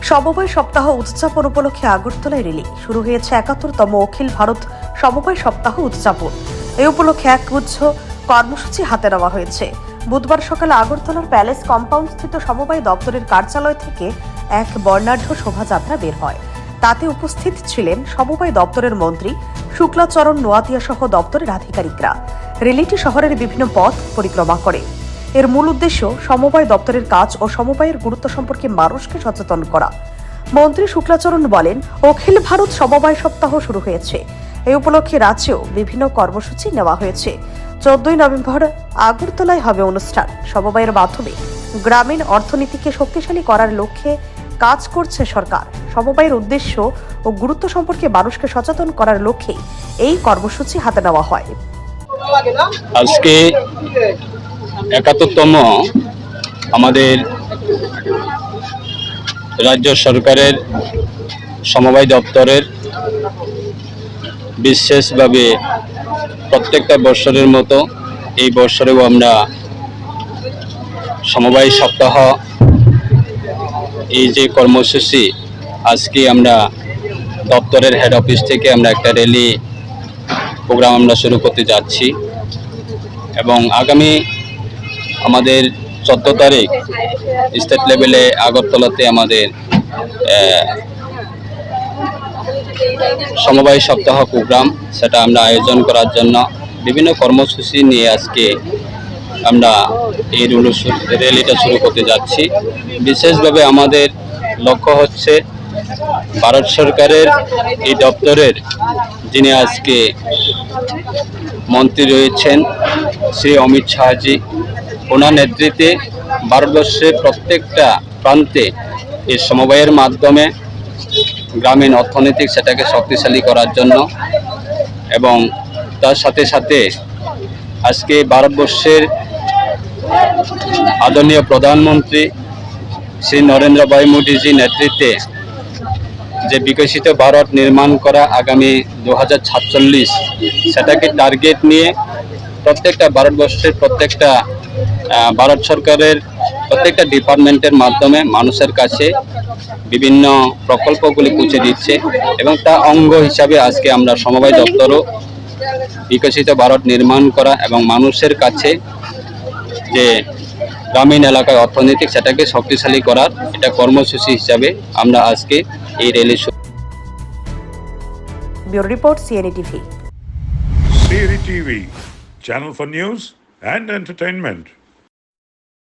সমবায় সপ্তাহ উদযাপন উপলক্ষে আগরতলায় র্যালি শুরু হয়েছে ৭১তম অখিল ভারত সমবায় সপ্তাহ উদযাপন। এই উপলক্ষে এক গুচ্ছ কর্মসূচি হাতে নেওয়া হয়েছে। বুধবার সকালে আগরতলার প্যালেস কম্পাউন্ড স্থিত সমবায় দপ্তরের কার্যালয় থেকে এক বর্ণাঢ্য শোভাযাত্রা বের হয়। তাতে উপস্থিত ছিলেন সমবায় দপ্তরের মন্ত্রী শুক্লাচরণ নোয়াতিয়া সহ দপ্তরের আধিকারিকরা। র্যালিটি শহরের বিভিন্ন পথ পরিক্রমা করে। এর মূল উদ্দেশ্য সমবায় দপ্তরের কাজ ও সমবায়ের গুরুত্ব সম্পর্কে মানুষকে সচেতন করা। মন্ত্রী শুক্লাচরণ বলেন, অখিল ভারত সমবায় সপ্তাহ শুরু হয়েছে। এই উপলক্ষে রাজ্যেও বিভিন্ন কর্মসূচি নেওয়া হয়েছে। 14ই নভেম্বর আগরতলায় হবে অনুষ্ঠান। সমবায়ের মাধ্যমে গ্রামীণ অর্থনীতিকে শক্তিশালী করার লক্ষ্যে কাজ করছে সরকার। সমবায়ের উদ্দেশ্য ও গুরুত্ব সম্পর্কে মানুষকে সচেতন করার লক্ষ্যে এই কর্মসূচি হাতে নেওয়া হয়। আজকে ৭১তম আমাদের রাজ্য সরকারের সমবায় দপ্তরের বিশেষভাবে প্রত্যেকটা বৎসরের মতো এই বৎসরেও আমরা সমবায় সপ্তাহ এই যে কর্মসূচি আজকে আমরা দপ্তরের হেড অফিস থেকে আমরা একটা র্যালি প্রোগ্রাম আমরা শুরু করতে যাচ্ছি এবং আগামী আমাদের 14 তারিখ স্টেট লেভেলে আগরতলাতে আমাদের সমবায় সপ্তাহ প্রোগ্রাম সেটা আমরা আয়োজন করার জন্য বিভিন্ন কর্মসূচি নিয়ে আজকে আমরা এই র্যালিটা শুরু করতে যাচ্ছি। বিশেষভাবে আমাদের লক্ষ্য হচ্ছে ভারত সরকারের এই দপ্তরের যিনি আজকে মন্ত্রী রয়েছেন শ্রী অমিত শাহজি, ওনার নেতৃত্বে ভারতবর্ষের প্রত্যেকটা প্রান্তে এই সমবায়ের মাধ্যমে গ্রামীণ অর্থনৈতিক সেটাকে শক্তিশালী করার জন্য এবং তার সাথে সাথে আজকে ভারতবর্ষের আদরণীয় প্রধানমন্ত্রী শ্রী নরেন্দ্র ভাই মোদীজির নেতৃত্বে যে বিকশিত ভারত নির্মাণ করা আগামী 2047 সেটাকে টার্গেট নিয়ে প্রত্যেকটা ভারতবর্ষের প্রত্যেকটা ভারত সরকারের প্রত্যেকটা ডিপার্টমেন্টের মাধ্যমে মানুষের কাছে বিভিন্ন প্রকল্পগুলি পৌঁছে দিচ্ছে এবং তার অঙ্গ হিসাবে আজকে আমরা সমবায় দপ্তরও বিকশিত ভারত নির্মাণ করা এবং মানুষের কাছে যে গ্রামীণ এলাকায় অর্থনৈতিক সেটাকে শক্তিশালী করার এটা কর্মসূচি হিসাবে আমরা আজকে এই rally bureau report CNE TV. CNE TV, channel for news and entertainment.